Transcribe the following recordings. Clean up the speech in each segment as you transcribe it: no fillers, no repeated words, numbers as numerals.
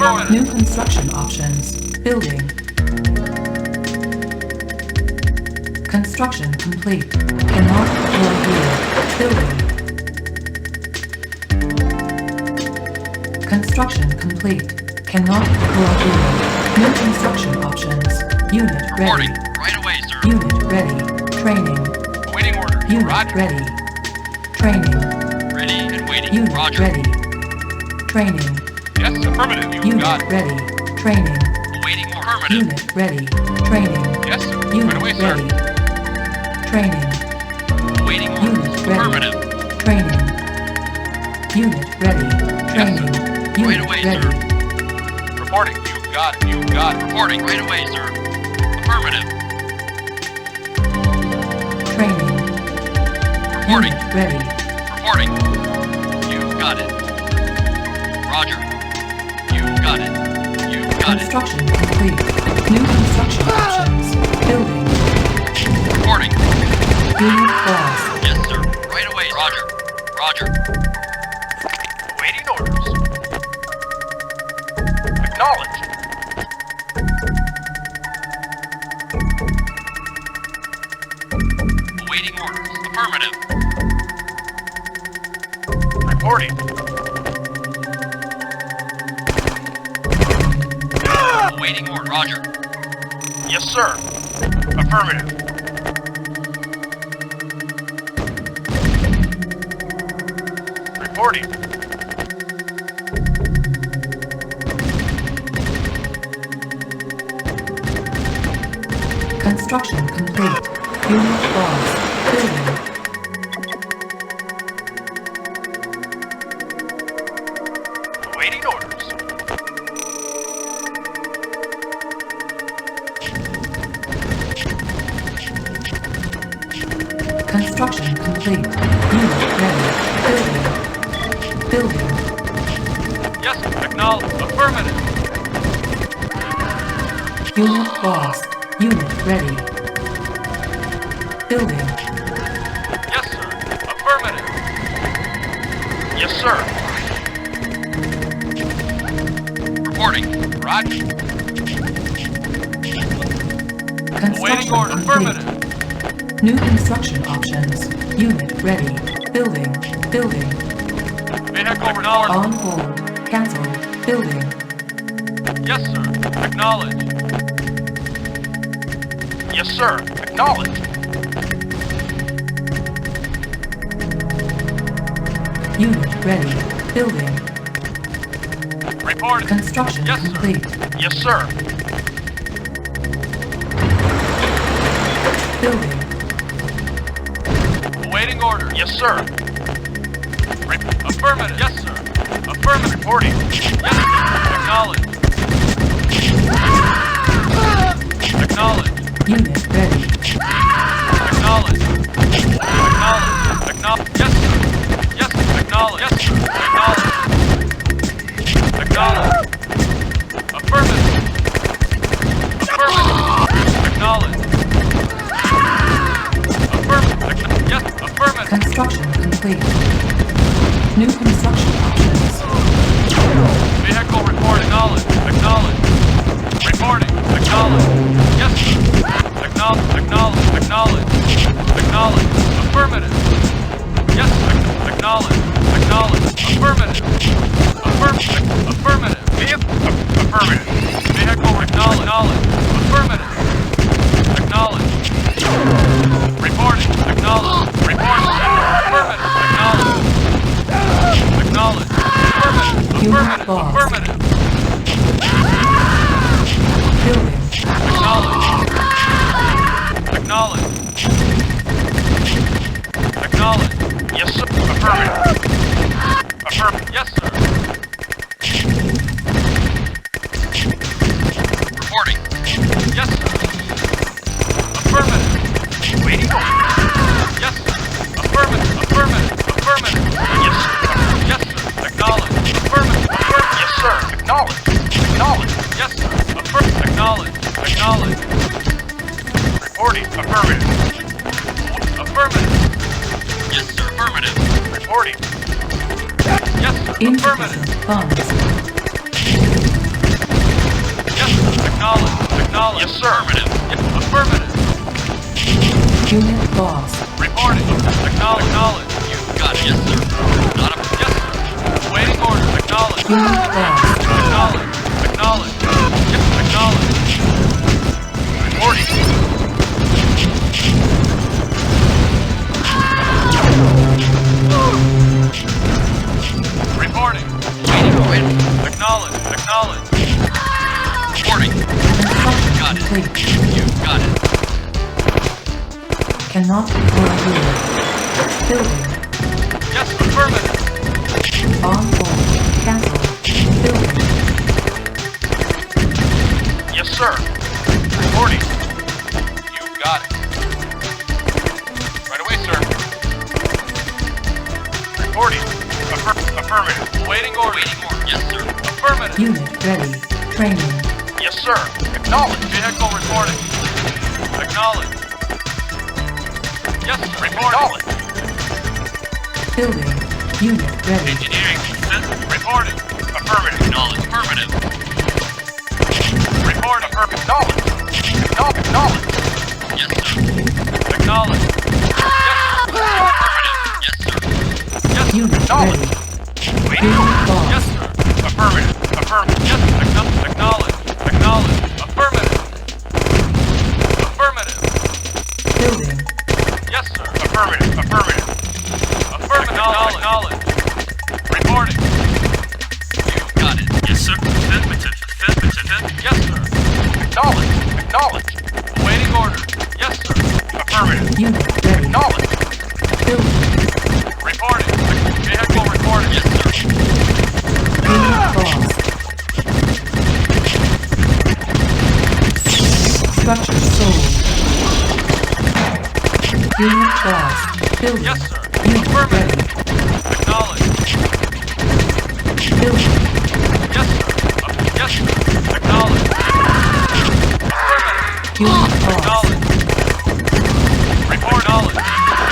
order. New construction options. Building. Construction complete. Cannot deploy here. Building. Construction complete. Cannot deploy here. New construction options. Unit ready. Reporting. Right away, sir. Unit ready. Training. Waiting order. Unit Roger. ready. Training. Ready and waiting. Unit Roger. ready. Training. Yes, affirmative. You Unit got it. ready. Training. Waiting order. Affirmative. Unit ready. Training. Yes, sir. Unit Right away, sir. ready. Training. Waiting order. Unit ready. Affirmative. Training. Unit ready. Training. Right Unit away, ready. sir. Reporting. You got it. You got it. Reporting. Right away, sir. Affirmative. Training. Reporting. Unit ready. Reporting. You got it. Roger. You got it. You got it. Construction complete. New construction options. Building. Reporting. Unit lost. Yes, sir. Right away. Roger. Roger. Waiting orders. Acknowledged. Awaiting orders. Affirmative. Reporting. Awaiting order. Roger. Yes, sir. Affirmative. Reporting. Construction complete. Unit lost. Building. Awaiting orders. Construction complete. Unit ready. Building. Building. Yes, acknowledge. Affirmative. Unit lost. Unit ready. Building. Yes, sir. Affirmative. Yes, sir. Reporting. Roger. Construction Awaiting order. complete. Affirmative. New construction options. Unit ready. Building. Building. Vehicle acknowledged. On hold. Cancel. Building. Yes, sir. Acknowledge. Yes, sir. Acknowledge. Unit ready. Building. Report. Construction Yes, sir. complete. Yes, sir. Building. Awaiting order. Yes, sir. Affirmative. Yes, sir. Affirmative. Reporting. Yes, sir. Acknowledge. Acknowledge. Unit ready. Acknowledge. Acknowledge. Acknowledge. Yes, sir. Yes, sir. Acknowledge. Yes, sir. Acknowledge. Acknowledge. Affirmative. Affirmative. Acknowledge. Affirmative. Yes, affirmative. Construction complete. New construction options. Vehicle report acknowledged. Acknowledged. Reporting. Acknowledged. Yes, sir. Acknowledged. Acknowledged. Acknowledged. Acknowledged. Affirmative. Yes, sir. Acknowledged. Acknowledged. Affirmative. Affirmative. Affirmative. Affirmative. Vehicle acknowledged. Affirmative. Acknowledged. Reporting. Acknowledged. Reporting. Affirmative. Acknowledged. Acknowledged. Affirmative. Unit Affirmative. lost. Affirmative. Building. Acknowledged. Acknowledged. Acknowledged. Yes, sir. Affirmative. Affirmative. Yes, sir. Reporting. Yes, sir. Affirmative. Waiting order. Yes, sir. Affirmative. Affirmative. Affirmative. Yes, sir. Yes, sir. Acknowledged. Affirmative. Affirmative. Yes, sir. Acknowledged. Acknowledged. Yes, sir. Affirmative. Acknowledged. Acknowledged. Reporting. Affirmative. Affirmative. Yes, sir. Affirmative. Reporting. Yes, sir. Affirmative. Insufficient funds. Acknowledge. Acknowledge. Yes, sir. Affirmative. Unit lost. Reporting. Acknowledge. You got it. Yes, sir. Not a... Yes, sir. Waiting orders. Acknowledge. Unit lost. Acknowledge. Acknowledge. Yes, acknowledge. Reporting. Reporting. Waiting. Acknowledge. Acknowledge. Reporting. Got it. You got it. Cannot deploy here. Building. Yes, affirmative. On hold. Cancel. Building. Yes, sir. Reporting. You got it. Right away, sir. Reporting. Affirmative. Waiting order. Yes, sir. Affirmative. Unit ready. Training. Yes, sir. Acknowledge. Vehicle reporting. Acknowledge. Yes, sir. Reporting. Building. Unit ready. Engineering. Reporting. Affirmative. Acknowledge. Affirmative. Report. Affirmative. Acknowledge. Yes, sir. Acknowledge. Yes, sir. Affirmative. Yes, sir. Yes, sir. Unit ready. Unit lost. Yes, sir. Affirmative. Affirmative. Yes, acknowledge. Acknowledge. Affirmative. Affirmative. Building. Yes, sir. Affirmative. Affirmative. Affirmative. Acknowledge. Reporting. You got it. Yes, sir. Affirmative. Yes, sir. Acknowledge. Waiting order. Yes, sir. Affirmative. Unit ready. Acknowledge. Building. Reporting. Vehicle reporting. Yes, sir. Unit lost. Structure sold. Unit lost. Building. Yes, sir. Unit ready. Acknowledge. Building. Yes, sir. Yes, sir. Acknowledge. Affirmative. Unit lost. Acknowledge. Report knowledge.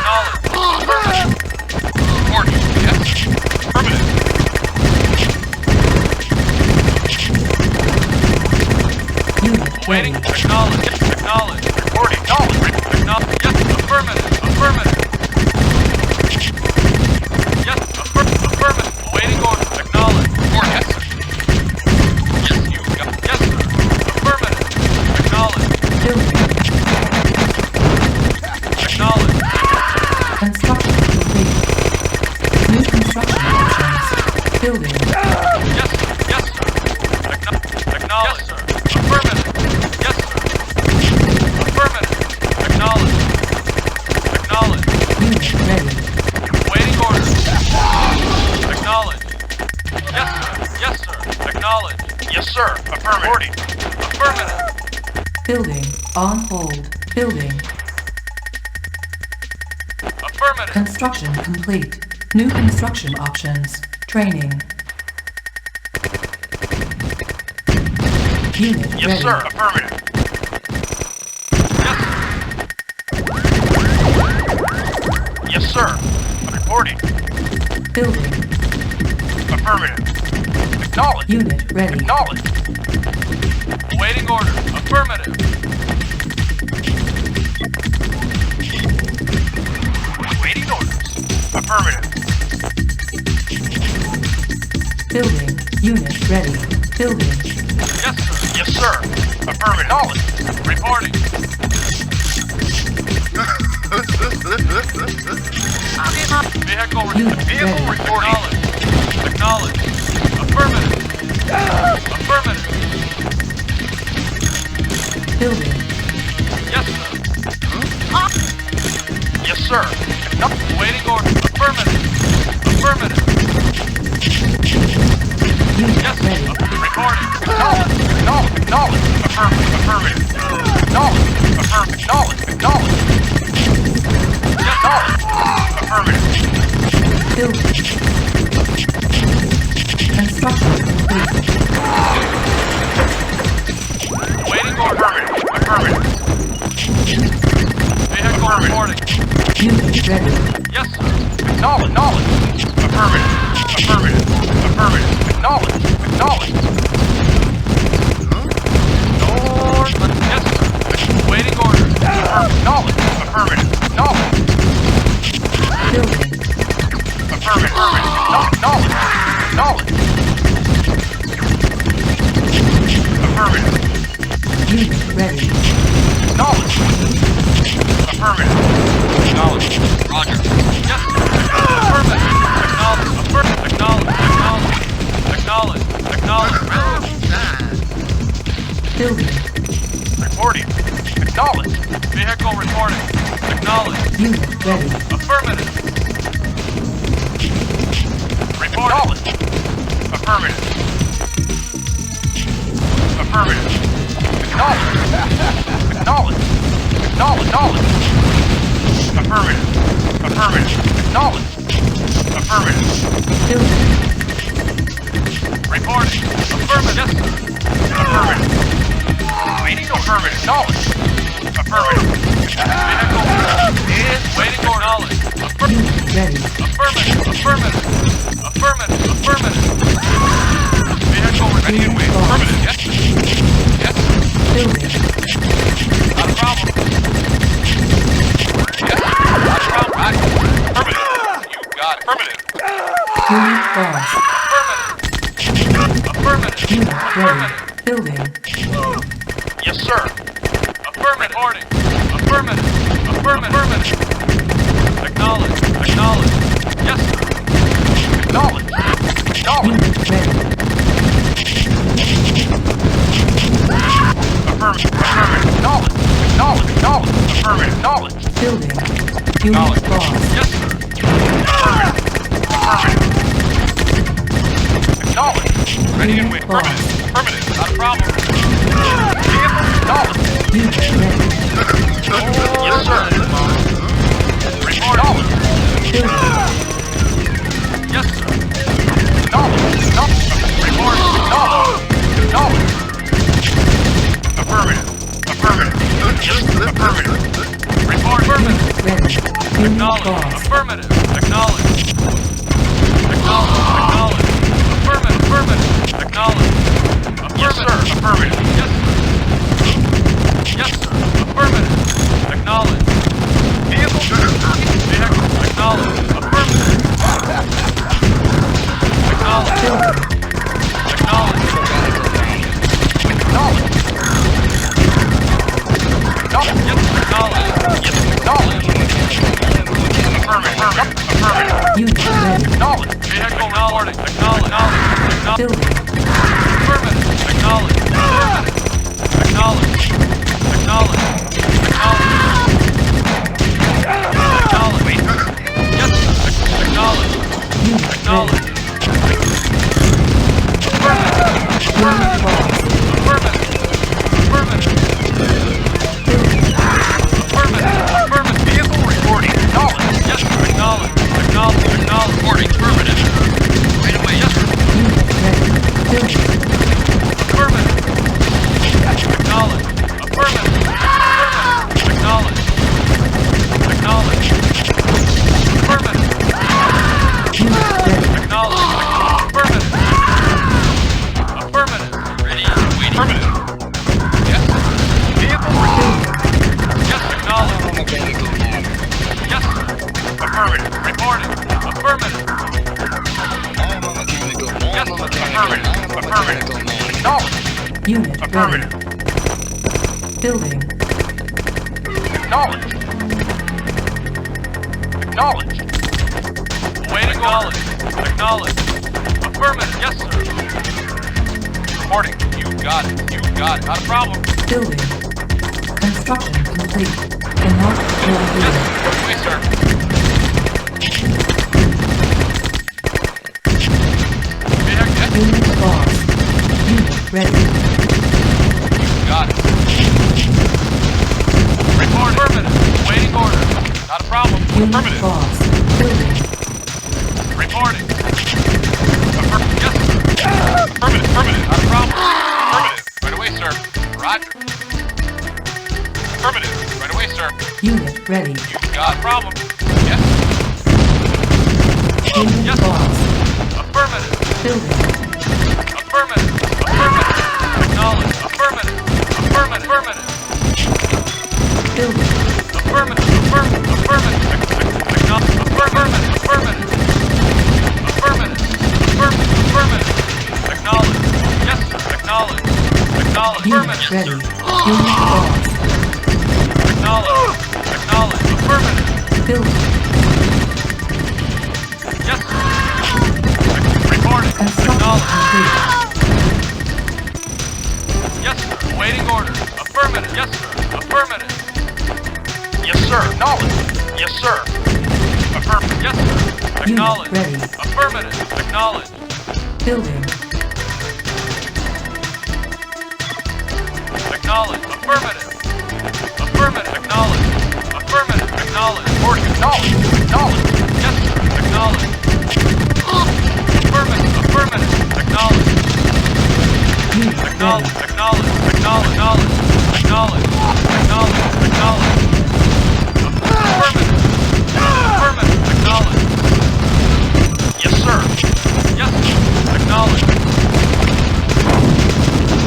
Acknowledge. Affirmative. Reporting. Yes. Affirmative. Unit Waiting. ready. Acknowledge. Acknowledge. Reporting. Knowledge. Acknowledge. Yes. Affirmative. Affirmative. Yes. Affirmative. Waiting order. Acknowledge. Report. Yes, sir. Yes, you got. Yes, sir. Affirmative. Acknowledge. Building. Acknowledge. Construction complete. New construction options. Building. Yes, sir. Yes, sir. Acknowledge. Yes, sir. Affirmative. Yes, sir. Affirmative. Acknowledge. Acknowledge. Unit ready. Waiting orders. Acknowledge. Yes, sir. Yes, sir. Acknowledge. Yes, sir. Affirmative. Affirmative. Building. On hold. Building. Affirmative. Construction complete. New construction options. Training. Unit Yes, ready. sir. Affirmative. Yes, sir. Yes, sir. Reporting. Building. Affirmative. Acknowledge. Unit ready. Acknowledge. Waiting order. Affirmative. Waiting orders. Affirmative. Building. Unit ready. Building. Yes, sir. Yes, sir. Affirmative. Acknowledge. Reporting. Vehicle reporting. Acknowledge. Affirmative. Affirmative. Building. Yes, sir. Yes, sir. Waiting order. Affirmative. Affirmative. Unit Yes, ready. reporting. Acknowledge. Acknowledge. Affirmative. Acknowledge. Affirmative. Acknowledge. Yes, knowledge. Affirmative. Building. Construction complete. Waiting order. Affirmative. Vehicle reporting. Unit ready. Yes, sir. Knowledge. Affirmative. Affirmative. Affirmative. Acknowledge. Knowledge. Affirmative. Knowledge. Building. Affirmative. Knowledge. Knowledge. Affirmative. Unit ready. Knowledge. Affirmative. Knowledge. Roger. Yes. Affirmative. Acknowledge. Affirmative. Acknowledge. Acknowledge. Building. Reporting. Acknowledge. Vehicle reporting. Acknowledge. Unit ready. Affirmative. Report. Knowledge. Affirmative. Affirmative. Acknowledge. Acknowledge. Acknowledge. Knowledge. Affirmative. Affirmative. Acknowledge. Affirmative. Building. Reporting. Affirmative. Yes, sir. Affirmative. Waiting. Affirmative. Knowledge. Affirmative. Vehicle is waiting for knowledge. Unit ready. Affirmative. Affirmative. Affirmative. Affirmative. Vehicle ready and wait. Affirmative. Yes, sir. Yes, sir. Building. Not a problem. Yes, sir. Not a problem. Right. Affirmative. You got it. Affirmative. Unit lost. Affirmative. Unit ready. Affirmative. Building. Yes, sir. Affirmative. Reporting. Affirmative. Affirmative. Acknowledge. Acknowledge. Yes, sir. Acknowledge. Acknowledge. Unit ready. Affirmative. Affirmative. Knowledge. Knowledge. Knowledge. Affirmative. Knowledge. Building. Knowledge. Unit lost. Yes, sir. Affirmative. Affirmative. Acknowledge. Ready and wait. Lost. Affirmative. Affirmative. Not a problem. Vehicle. Knowledge. Unit ready. Yes, sir. Report. Knowledge. Building. Yes, sir. Knowledge. Knowledge. Report. Knowledge. Knowledge. Affirmative. Affirmative. Yes, affirmative. Report. Affirmative. Ready. Unit Acknowledge. lost. Affirmative. Acknowledge. Acknowledge. Acknowledge. Affirmative. Affirmative. Acknowledge. Yes, sir. Affirmative. Yes, sir. Yes, sir. Affirmative. Acknowledge. Vehicle. Vehicle. Acknowledge. Affirmative. Acknowledge. Building. Acknowledge. Acknowledge. Acknowledge. Yes, acknowledge. Yes, acknowledge. Affirmative. Affirmative. Unit ready. Acknowledge. Vehicle knowledge. Acknowledge. Acknowledge. Building. Affirmative. Acknowledge. Affirmative. Acknowledge. Acknowledge. Acknowledge. Yes, acknowledge. Unit Acknowledge. ready. Affirmative. Unit lost. Affirmative. Affirmative. Building. Affirmative. Affirmative. Vehicle reporting. Acknowledge. Yes, sir. Acknowledge. Acknowledge. Acknowledge. Reporting. Affirmative. Right away. Yes, sir. Unit ready. Building. Affirmative. Acknowledge. Affirmative. Affirmative. Acknowledge. Acknowledge. Affirmative. Unit ready. Acknowledge. Affirmative. Affirmative. Ready. Waiting. Affirmative. Yes. Vehicle reporting. Yes, acknowledge. Yes, sir. Affirmative. Reporting. Affirmative. Yes, sir. Affirmative. Affirmative. Acknowledge. Unit ready. Affirmative. Building. Acknowledge. Acknowledge. Waiting. Acknowledge. Acknowledge. Affirmative. Yes, sir. Reporting. You got it. You got it. Not a problem. Building. Construction complete. Cannot build Yes, here. sir. Wait, sir. Vehicle. Yes. Unit lost. Unit ready. Got it. Report. Affirmative. Waiting order. Not a problem. Unit Affirmative. lost. Building. Reporting. Yes, sir. Affirmative. Affirmative. Not a problem. Affirmative. Right away, sir. Roger. Affirmative. Right away, sir. Unit ready. You got a problem. Yes. Unit Yes, sir. lost. Affirmative. Building. Affirmative. Affirmative. Acknowledge. Affirmative. Affirmative. Affirmative. Building. Affirmative. Affirmative. Affirmative. Affirmative. Affirmative. Affirmative. Affirmative. Acknowledge. Yes, sir. Acknowledge. Acknowledge. Unit Affirmative. ready. Unit lost. Acknowledge. Acknowledge. Affirmative. Building. Yes, sir. Reporting. Construction Acknowledge. complete. Yes, sir. Awaiting orders. Affirmative. Yes, sir. Affirmative. Yes, sir. Acknowledge. Yes, sir. Affirmative. Yes, sir. Acknowledge. ready. Affirmative. Acknowledge. Building. Acknowledge. Affirmative. Affirmative. Acknowledge. Affirmative. Acknowledge. Reporting. Acknowledge. Acknowledge. Yes, sir. Acknowledge. Affirmative. Affirmative. Acknowledge. Unit Acknowledge. ready. Acknowledge. Acknowledge. Acknowledge. Acknowledge. Acknowledge. Affirmative. Affirmative. Acknowledge. Yes, sir. Yes, sir. Acknowledge.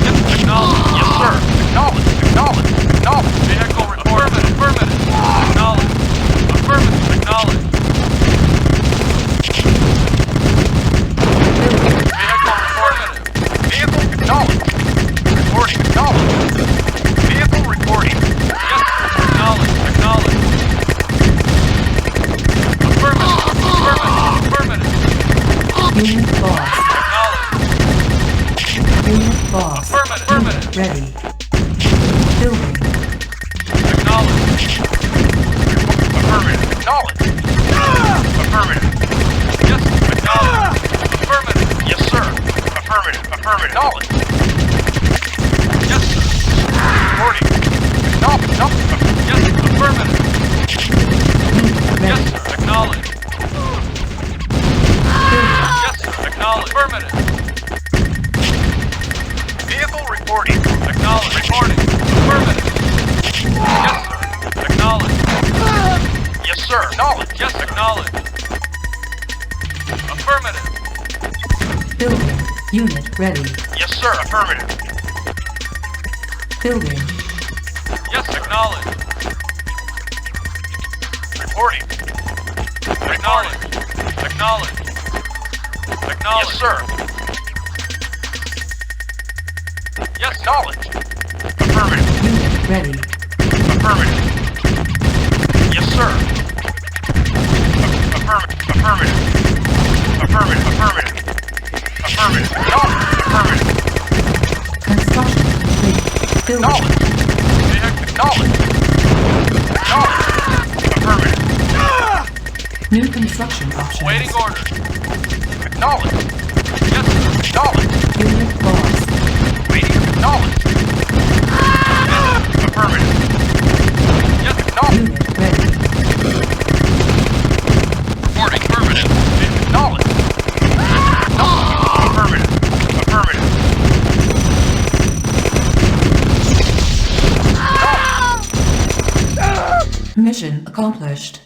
Yes, acknowledge. Yes, sir. Acknowledge. Acknowledge. Acknowledge. Vehicle report. Affirmative. Acknowledge. Affirmative. Acknowledge. Vehicle reported. Vehicle acknowledged. Reporting acknowledged. Vehicle reporting. Yes, acknowledged. Acknowledged. Affirmative. Affirmative. Affirmative. Unit lost. Acknowledged. Unit lost. Affirmative. Unit ready. Building. Acknowledged. Affirmative. Acknowledged. Affirmative. Yes, acknowledged. Affirmative. Yes, sir. Affirmative. Affirmative. Acknowledged. Yes, sir. Reporting. Acknowledged. Yes, affirmative. Unit Yes, ready. sir. Acknowledged. Building. Yes, sir. Acknowledged. Affirmative. Vehicle reporting. Acknowledged. Reporting. Affirmative. Yes, sir. Acknowledged. Yes, sir. Acknowledged. Yes, acknowledged. Affirmative. Building. Unit ready. Yes, sir. Affirmative. Building. Yes, acknowledged. Reporting. Acknowledged. Acknowledged. Acknowledged. Yes, sir. Yes, acknowledged. Affirmative. Unit ready. Affirmative. Yes, sir. Affirmative. Affirmative. Affirmative. Affirmative. Affirmative. Acknowledged. Affirmative. Construction complete. Building. Acknowledged. Acknowledged. Acknowledged. Affirmative. New construction options. Waiting order. Acknowledged. Yes, sir. Acknowledged. Unit lost. Waiting. Acknowledged. Yes. Affirmative. Yes, acknowledged. Unit ready. Reporting. Affirmative. Acknowledged. Affirmative. Affirmative. Mission accomplished.